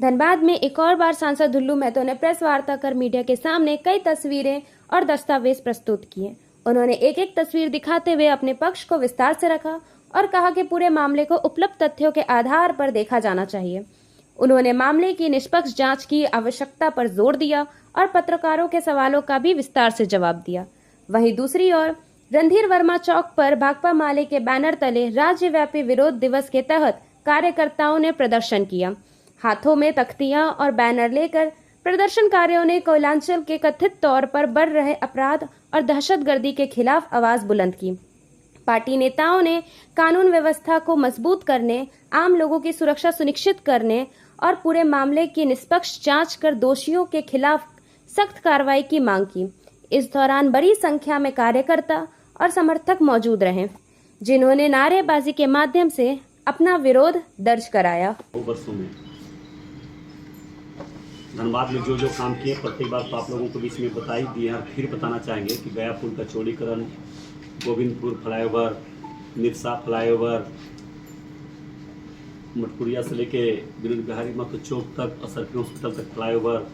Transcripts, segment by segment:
धनबाद में एक और बार सांसद दुल्लू महतो ने प्रेस वार्ता कर मीडिया के सामने कई तस्वीरें और दस्तावेज प्रस्तुत किए। उन्होंने एक एक तस्वीर दिखाते हुए अपने पक्ष को विस्तार से रखा और कहा कि पूरे मामले को उपलब्ध तथ्यों के आधार पर देखा जाना चाहिए। उन्होंने मामले की निष्पक्ष जांच की आवश्यकता पर जोर दिया और पत्रकारों के सवालों का भी विस्तार से जवाब दिया। वहीं दूसरी ओर रणधीर वर्मा चौक पर भाकपा माले के बैनर तले राज्यव्यापी विरोध दिवस के तहत कार्यकर्ताओं ने प्रदर्शन किया। हाथों में तख्तियां और बैनर लेकर प्रदर्शनकारियों ने कोयलांचल के कथित तौर पर बढ़ रहे अपराध और दहशतगर्दी के खिलाफ आवाज बुलंद की। पार्टी नेताओं ने कानून व्यवस्था को मजबूत करने, आम लोगों की सुरक्षा सुनिश्चित करने और पूरे मामले की निष्पक्ष जांच कर दोषियों के खिलाफ सख्त कार्रवाई की मांग की। इस दौरान बड़ी संख्या में कार्यकर्ता और समर्थक मौजूद रहे, जिन्होंने नारेबाजी के माध्यम से अपना विरोध दर्ज कराया। वर्षों में धनबाद में जो काम किए प्रत्येक बार तो आप लोगों को बीच में बता ही दिए और फिर बताना चाहेंगे कि गया पुल का चौड़ीकरण, गोविंदपुर फ्लाईओवर, निरसा फ्लाईओवर, मटकुरिया से लेके विरुद्ध बिहारी महतो चौक तक, असरफी हॉस्पिटल तक फ्लाईओवर,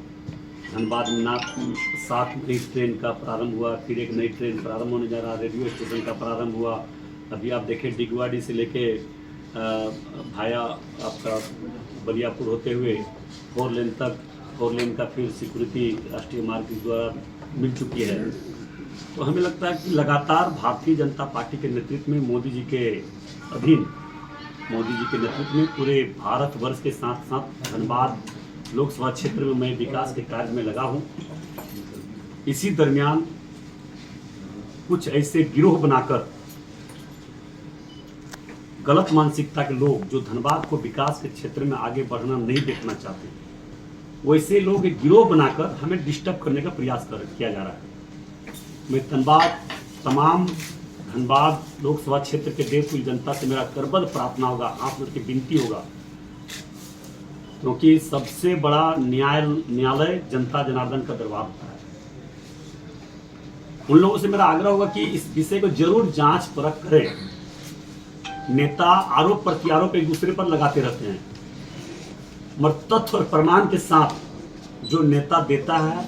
धनबाद में 7 नई ट्रेन का प्रारंभ हुआ, फिर एक नई ट्रेन प्रारंभ होने जा रहा, रेडियो स्टेशन का प्रारंभ हुआ। अभी आप देखें डिगवाड़ी से लेके भाया आपका बलियापुर होते हुए 4 लेन तक, 4 लेन का फिर सिक्योरिटी राष्ट्रीय मार्ग द्वारा मिल चुकी है। तो हमें लगता है कि लगातार भारतीय जनता पार्टी के नेतृत्व में, मोदी जी के अधीन, मोदी जी के नेतृत्व में पूरे भारतवर्ष के साथ साथ धनबाद लोकसभा क्षेत्र में मैं विकास के कार्य में लगा हूं। इसी दरमियान कुछ ऐसे गिरोह बनाकर गलत मानसिकता के लोग जो धनबाद को विकास के क्षेत्र में आगे बढ़ना नहीं देखना चाहते, वैसे लोग एक गिरोह बनाकर हमें डिस्टर्ब करने का प्रयास किया जा रहा है। मैं तमाम धनबाद लोकसभा क्षेत्र के देवतुल्य जनता से मेरा करबद्ध प्रार्थना होगा, आप लोग की विनती होगा, क्योंकि सबसे बड़ा न्यायालय जनता जनार्दन का दरबार होता है। उन लोगों से मेरा आग्रह होगा कि इस विषय को जरूर जांच परख करें। नेता आरोप प्रत्यारोप एक दूसरे पर लगाते रहते हैं, मगर तथ्य और प्रमाण के साथ जो नेता देता है,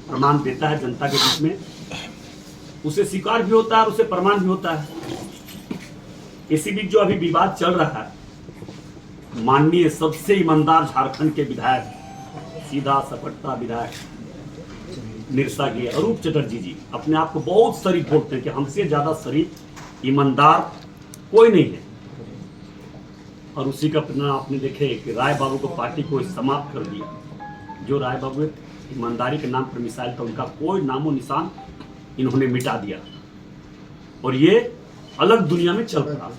प्रमाण देता है जनता के बीच में, उसे स्वीकार भी होता है और उसे प्रमाण भी होता है। इसी बीच जो अभी विवाद चल रहा है, माननीय सबसे ईमानदार झारखंड के विधायक, सीधा सपट्टा विधायक निरसा के अरूप चटर्जी जी अपने आप को बहुत शरीफ बोलते हैं कि हमसे ज्यादा शरीफ ईमानदार कोई नहीं है। और उसी का परिणाम आपने देखे कि राय बाबू को पार्टी को समाप्त कर दिया। जो राय बाबू ईमानदारी के नाम पर मिसाइल था, उनका कोई नामो निशान इन्होंने मिटा दिया और ये अलग दुनिया में चल पड़ा।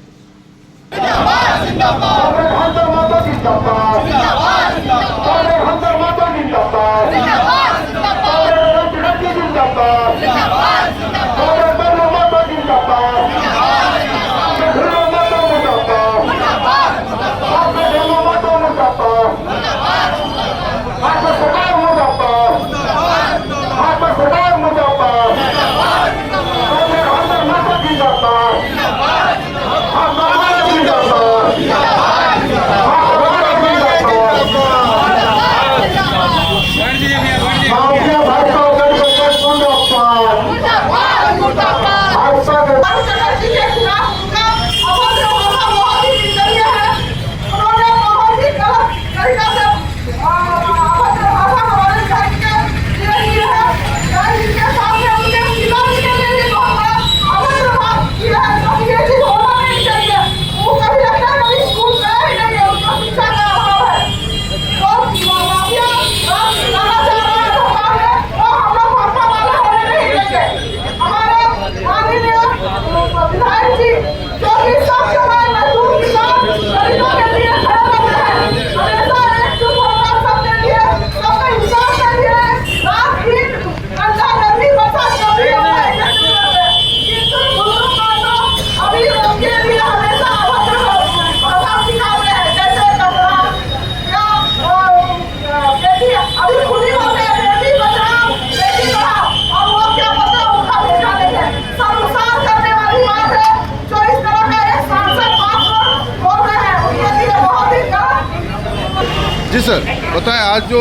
सर, बताएं आज जो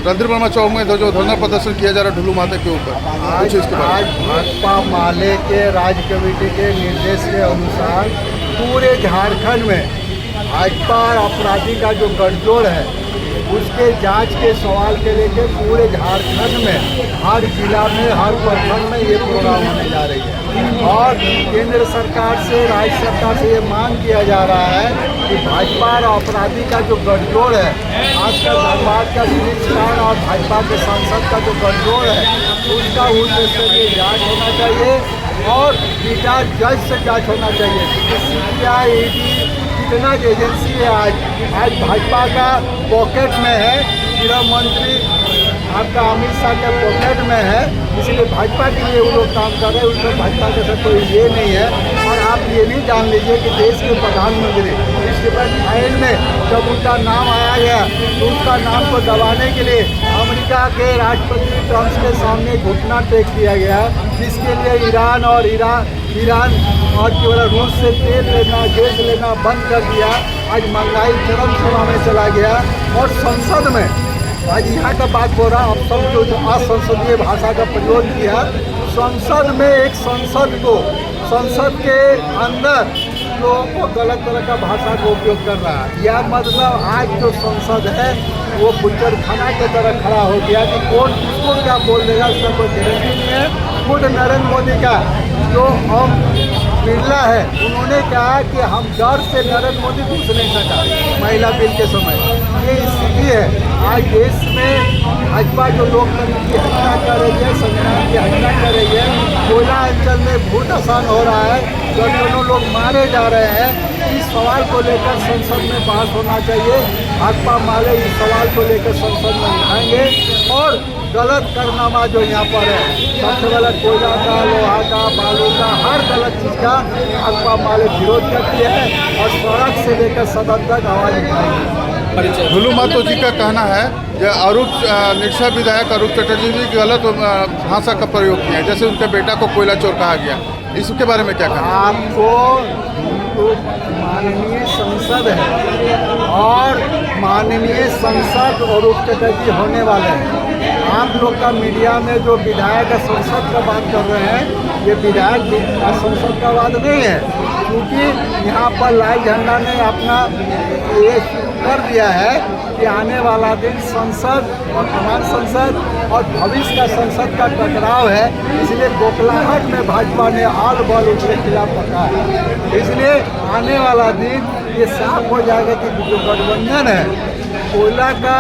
रणधीर वर्मा चौक में जो धरना प्रदर्शन किया जा रहा है ढुल्लू माता के ऊपर, कुछ इसके बारे आज भाकपा माले के राज्य कमेटी के निर्देश के अनुसार पूरे झारखंड में भाजपा और अपराधी का जो गठजोड़ है उसके जांच के सवाल के लेकर पूरे झारखंड में हर जिला में हर प्रखंड में ये प्रोग्राम होने जा रही है। और केंद्र सरकार से राज्य सरकार से ये मांग किया जा रहा है कि भाजपा और अपराधी का जो गठजोड़ है, खासकर धनबाद का पुलिस और भाजपा के सांसद का जो गठजोड़ है उसका उच्चस्तरीय जाँच होना चाहिए और बिना जज से जाँच होना चाहिए। CBI, ED जितना एजेंसी है आज भाजपा का पॉकेट में है, गृह मंत्री आपका अमित शाह के पॉकेट में है, इसलिए भाजपा के लिए वो लोग काम कर रहे हैं। उसमें भाजपा के साथ कोई ये नहीं है। और आप ये नहीं जान लीजिए कि देश के प्रधानमंत्री इसके बाद फाइल में जब उनका नाम आया गया तो उसका नाम को दबाने के लिए अमेरिका के राष्ट्रपति ट्रंप के सामने घुटना टेक दिया गया, जिसके लिए ईरान और केवल रूस से तेल लेना गैस लेना बंद कर दिया। आज महंगाई चरम सीमा में चला गया और संसद में आज यहाँ का बात बोल रहा, अब सब जो असंसदीय भाषा का प्रयोग किया, संसद में एक संसद के अंदर लोगों को गलत तरह का भाषा का उपयोग कर रहा है। यह मतलब आज जो संसद है वो बुच्चड़खाना की तरह खड़ा हो गया कि कौन किसको क्या बोल देगा उसका कोई गारंटी नहीं है। खुद नरेंद्र मोदी का जो हम बिरला है उन्होंने कहा कि हम डर से नरेंद्र मोदी घुस नहीं सका महिला बिल के समय। ये स्थिति है आज देश में। भाजपा जो लोकतंत्र की हत्या कर रही है, संविधान की हत्या कर रही है, कोयला अंचल में बहुत आसान हो रहा है, दर्जनों लोग मारे जा रहे हैं। इस सवाल को लेकर संसद में बहस होना चाहिए। भाकपा माले इस सवाल को लेकर संसद में उठाएंगे और गलत कारनामा जो यहाँ पर है, सबसे गलत कोयला का, लोहा का, बालू का, हर गलत चीज़ का भाकपा माले विरोध करती है और सड़क से लेकर सदन तक आवाज़ उठाएंगे। ढुल्लू मातो जी का कहना है कि निरसा विधायक अरूप चटर्जी जी गलत भाषा का प्रयोग किया है, जैसे उनके बेटा को कोयला चोर कहा गया। इसके बारे में क्या कहना है? आपको माननीय संसद है और माननीय संसद अरूप चटर्जी होने वाले हैं। आप लोग का मीडिया में जो विधायक संसद का बात कर रहे हैं, ये विधायक संसद का बात नहीं है, क्योंकि यहाँ पर लाल झंडा ने अपना ये कर दिया है कि आने वाला दिन संसद, वर्तमान संसद और भविष्य का संसद का टकराव है। इसलिए बोखलाहट में भाजपा ने आल बल उसके खिलाफ रखा है। इसलिए आने वाला दिन ये साफ हो जाएगा कि जो गठबंधन है कोयला का,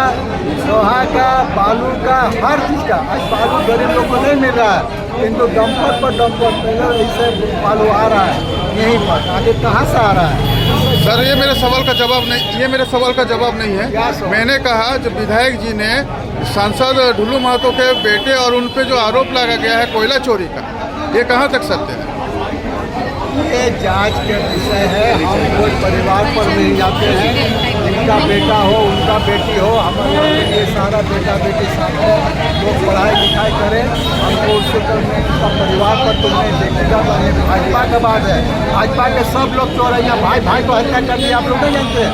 लोहा का, बालू का, हर चीज़ का, आज बालू गरीब लोग को नहीं मिल रहा है, किंतु डंपर पर डंपर ट्रेलर ऐसे बालू आ रहा है, यहीं पर आगे कहाँ से आ रहा है? सर ये मेरे सवाल का जवाब नहीं है। मैंने कहा जब विधायक जी ने सांसद ढुल्लू महतो के बेटे और उन पे जो आरोप लगा गया है कोयला चोरी का, ये कहाँ तक सत्य है? ये जांच का विषय है। हम कोई परिवार पर नहीं जाते हैं। जिनका बेटा हो, उनका बेटी हो, हमारे ये सारा बेटा बेटी साथ है, लोग पढ़ाई लिखाई करें, हमको उससे करने का परिवार पर तुम नहीं देखेगा। ये भाजपा का बात है। भाजपा के सब लोग चोर हैं। भाई भाई को हत्या कर दिया, आप लोग नहीं जानते हैं?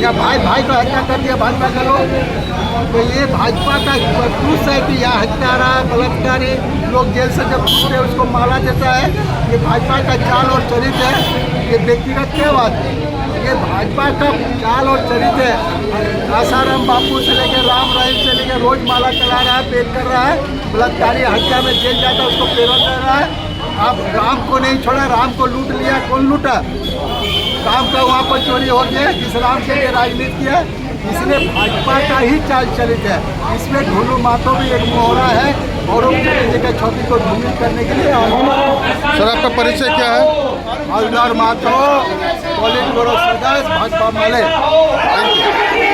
या भाई भाई को हत्या कर दिया भाजपा का लोग। तो ये भाजपा का टूस है कि यहाँ हत्यारा बलात्कारी लोग जेल से जब छूटे उसको माला देता है। ये भाजपा का चाल और चरित्र है। ये व्यक्तिगत क्या बात है? ये भाजपा का चाल और चरित्र है। आसाराम बापू से लेकर राम रहीम से लेकर रोज माला चला रहा है, पेट कर रहा है, बलात्कारी हत्या में जेल जाता है उसको प्रेरण कर रहा है। आप राम को नहीं छोड़ा, राम को लूट लिया। कौन लूटा? राम का वहाँ पर चोरी हो गया जिस राम के लिए राजनीति है। इसलिए भाजपा का ही चाल चलित है। इसमें ढुल्लू मातो भी एक मोहरा है और उनकी जगह छवि को धूमित करने के लिए। सर आपका परिचय क्या है? हवलदार मातो, पॉलिट ब्यूरो सदस्य, भाजपा माले। Thank you.